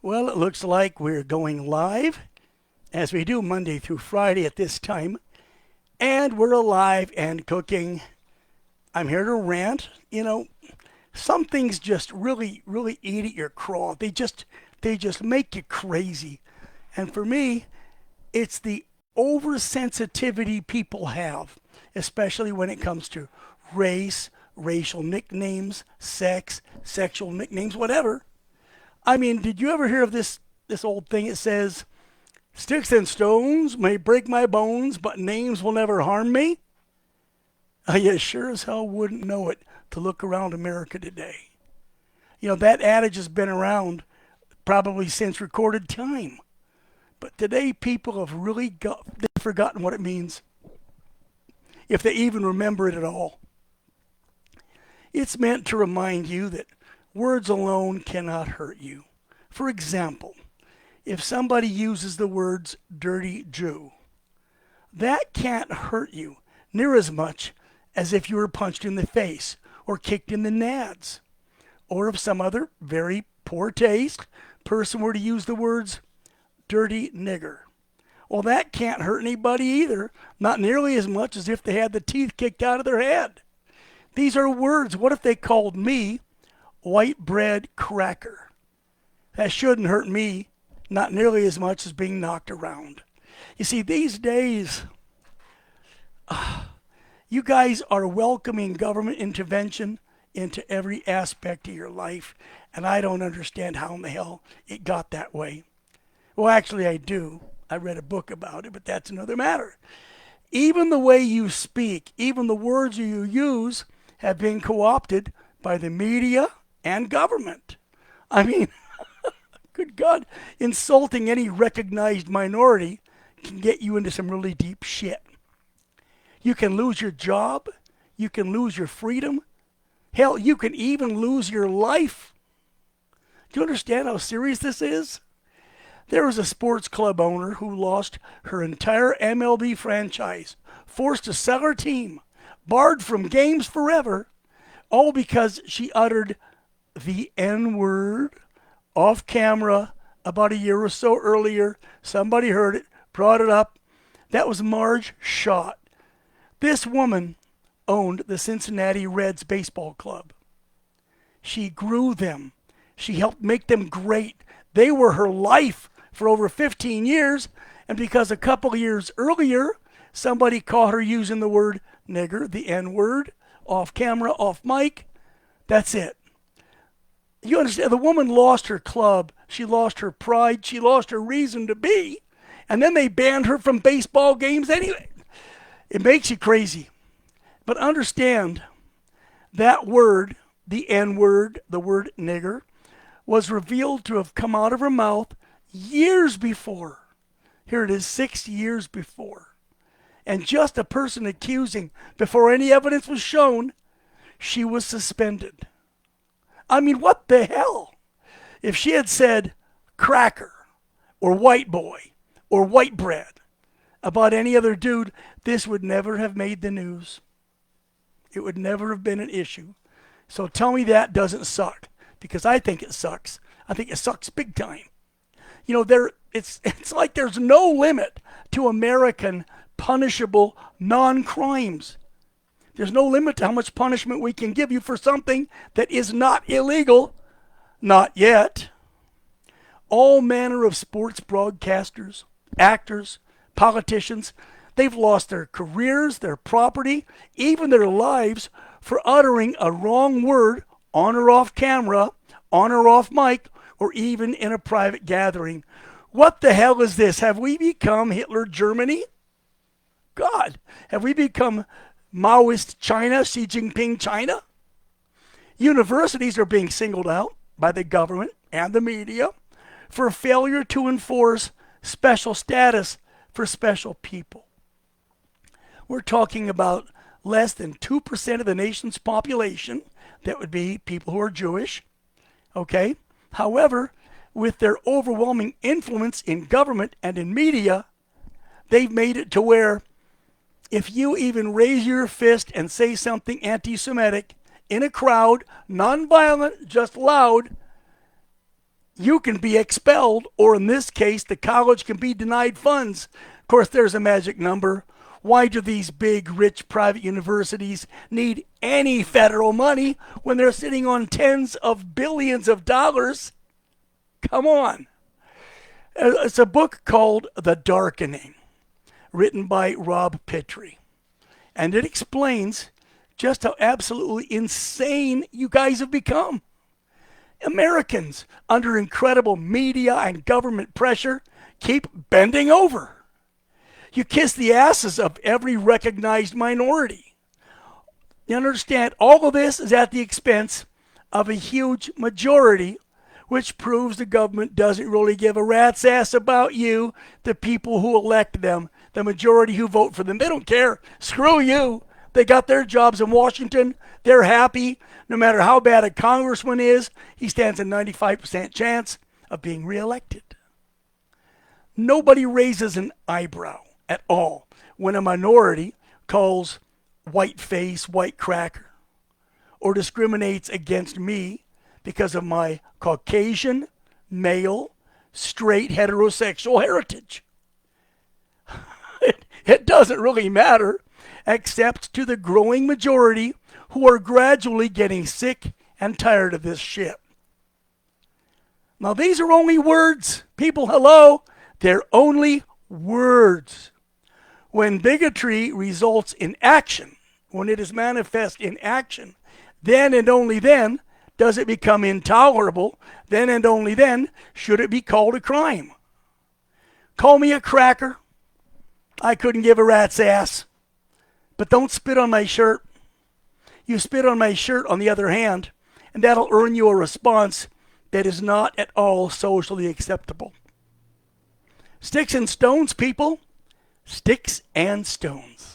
Well, it looks like we're going live, as we do Monday through Friday at this time, and we're alive and cooking. I'm here to rant. Some things just really, really eat at your craw. They just make you crazy. And for me, it's the oversensitivity people have, especially when it comes to race, racial nicknames, sex, sexual nicknames, whatever. I mean, did you ever hear of this old thing? It says, "Sticks and stones may break my bones, but names will never harm me." You sure as hell wouldn't know it to look around America today. That adage has been around probably since recorded time. But today, people have really they've forgotten what it means, if they even remember it at all. It's meant to remind you that words alone cannot hurt you. For example, if somebody uses the words dirty Jew, that can't hurt you near as much as if you were punched in the face or kicked in the nads. Or if some other very poor taste person were to use the words dirty nigger. Well, that can't hurt anybody either, not nearly as much as if they had the teeth kicked out of their head. These are words. What if they called me white bread cracker? That shouldn't hurt me, not nearly as much as being knocked around. You see, these days, you guys are welcoming government intervention into every aspect of your life, and I don't understand how in the hell it got that way. Well, actually, I do. I read a book about it, but that's another matter. Even the way you speak, even the words you use, have been co-opted by the media and government. I mean, good God, insulting any recognized minority can get you into some really deep shit. You can lose your job. You can lose your freedom. Hell, you can even lose your life. Do you understand how serious this is? There was a sports club owner who lost her entire MLB franchise, forced to sell her team, barred from games forever, all because she uttered the N-word off camera about a year or so earlier. Somebody heard it, brought it up. That was Marge Schott. This woman owned the Cincinnati Reds Baseball Club. She grew them. She helped make them great. They were her life for over 15 years, and because a couple of years earlier, somebody caught her using the word nigger, the N-word, off camera, off mic, that's it. You understand, the woman lost her club, she lost her pride, she lost her reason to be, and then they banned her from baseball games anyway. It makes you crazy. But understand, that word, the N-word, the word nigger, was revealed to have come out of her mouth years before. Here it is, 6 years before. And just a person accusing, before any evidence was shown, she was suspended. I mean, what the hell? If she had said cracker or white boy or white bread about any other dude, this would never have made the news. It would never have been an issue. So tell me that doesn't suck, because I think it sucks. I think it sucks big time. It's like there's no limit to American punishable non-crimes. There's no limit to how much punishment we can give you for something that is not illegal. Not yet. All manner of sports broadcasters, actors, politicians, they've lost their careers, their property, even their lives for uttering a wrong word on or off camera, on or off mic, or even in a private gathering. What the hell is this? Have we become Hitler Germany? God, have we become Maoist China, Xi Jinping China? Universities are being singled out by the government and the media for failure to enforce special status for special people. We're talking about less than 2% of the nation's population. That would be people who are Jewish. Okay? However, with their overwhelming influence in government and in media, they've made it to where if you even raise your fist and say something anti-Semitic in a crowd, non-violent, just loud, you can be expelled, or in this case, the college can be denied funds. Of course, there's a magic number. Why do these big, rich private universities need any federal money when they're sitting on tens of billions of dollars? Come on. It's a book called The Darkening, written by Rob Petrie. And it explains just how absolutely insane you guys have become. Americans, under incredible media and government pressure, keep bending over. You kiss the asses of every recognized minority. You understand, all of this is at the expense of a huge majority, which proves the government doesn't really give a rat's ass about you, the people who elect them, the majority who vote for them. They don't care. Screw you. They got their jobs in Washington. They're happy. No matter how bad a congressman is, he stands a 95% chance of being reelected. Nobody raises an eyebrow at all when a minority calls whiteface white cracker or discriminates against me because of my Caucasian, male, straight, heterosexual heritage. It doesn't really matter, except to the growing majority who are gradually getting sick and tired of this shit. Now, these are only words. People, hello. They're only words. When bigotry results in action, when it is manifest in action, then and only then does it become intolerable. Then and only then should it be called a crime. Call me a cracker. I couldn't give a rat's ass. But don't spit on my shirt. You spit on my shirt, on the other hand, and that'll earn you a response that is not at all socially acceptable. Sticks and stones, people. Sticks and stones.